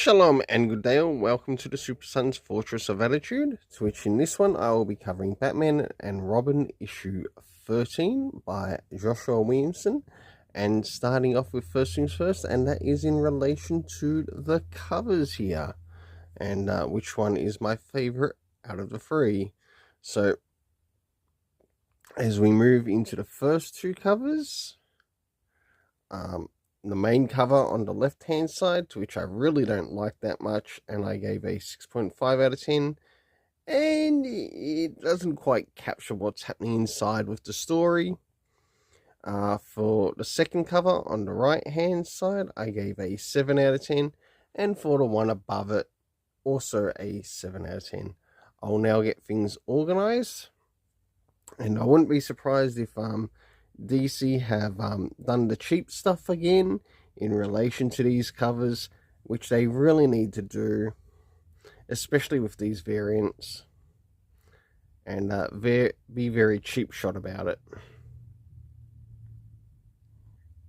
Shalom and good day all, welcome to the Super Sons Fortress of Attitude, to which in this one I will be covering Batman and Robin issue 13 by Joshua Williamson, and starting off with first things first, and that is in relation to the covers here, and which one is my favourite out of the three. So, as we move into the first two covers, the main cover on the left hand side, to which I really don't like that much, and I gave a 6.5 out of 10, and it doesn't quite capture what's happening inside with the story. For the second cover on the right hand side, I gave a 7 out of 10, and for the one above it, also a 7 out of 10. I'll now get things organized, and I wouldn't be surprised if DC have done the cheap stuff again in relation to these covers, which they really need to do, especially with these variants, and be very cheap shot about it.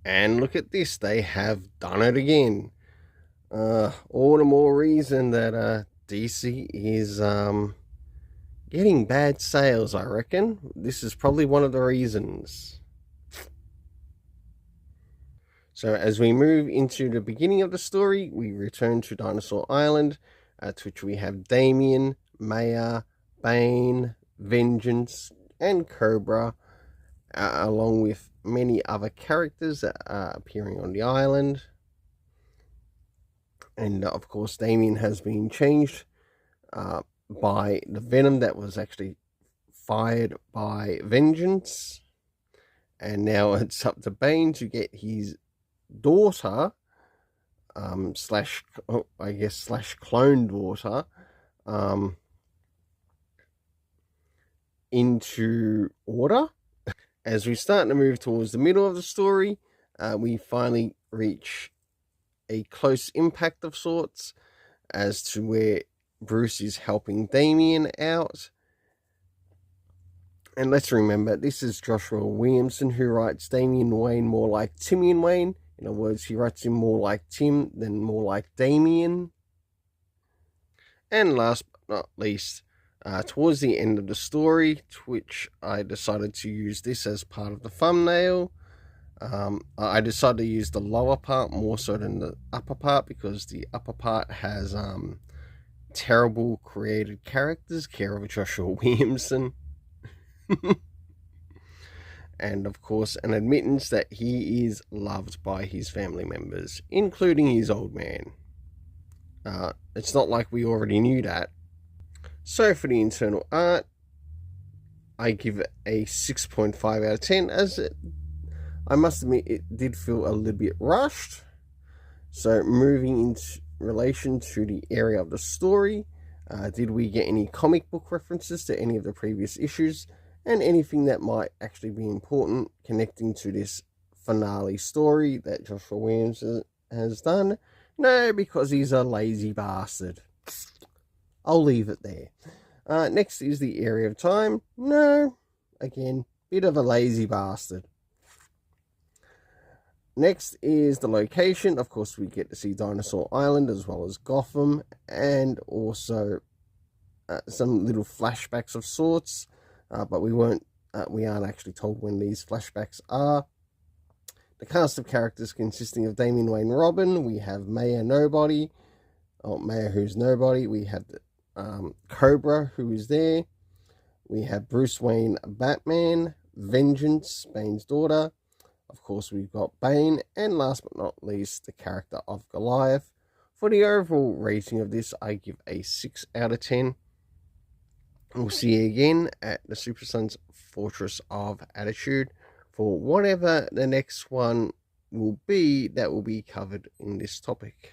And look at this, they have done it again. All the more reason that DC is getting bad sales, I reckon. This is probably one of the reasons. So as we move into the beginning of the story, we return to Dinosaur Island, to which we have Damian, Maya, Bane, Vengeance, and Cobra, along with many other characters that are appearing on the island. And of course, Damian has been changed by the venom that was actually fired by Vengeance. And now it's up to Bane to get his daughter, slash clone daughter, into order. As we start to move towards the middle of the story, we finally reach a close impact of sorts as to where Bruce is helping Damian out. And let's remember, this is Joshua Williamson, who writes Damian Wayne more like Timian Wayne. In other words, he writes him more like Tim than more like Damian. And last but not least, towards the end of the story, to which I decided to use this as part of the thumbnail, I decided to use the lower part more so than the upper part, because the upper part has terrible created characters, care of Joshua Williamson. And of course, an admittance that he is loved by his family members, including his old man. It's not like we already knew that. So for the internal art, I give it a 6.5 out of 10, as I must admit it did feel a little bit rushed. So moving into relation to the area of the story, did we get any comic book references to any of the previous issues, and anything that might actually be important connecting to this finale story that Joshua Williams has done? No, because he's a lazy bastard. I'll leave it there. Next is the area of time. No, again, bit of a lazy bastard. Next is the location. Of course, we get to see Dinosaur Island as well as Gotham, and also some little flashbacks of sorts. But we aren't actually told when these flashbacks are. The cast of characters consisting of Damian Wayne Robin, we have Maya who's nobody, we have Cobra, who is there, we have Bruce Wayne Batman, Vengeance, Bane's daughter, of course we've got Bane, and last but not least, the character of Goliath. For the overall rating of this, I give a 6 out of 10. We'll see you again at the Super Sons Fortress of Attitude for whatever the next one will be that will be covered in this topic.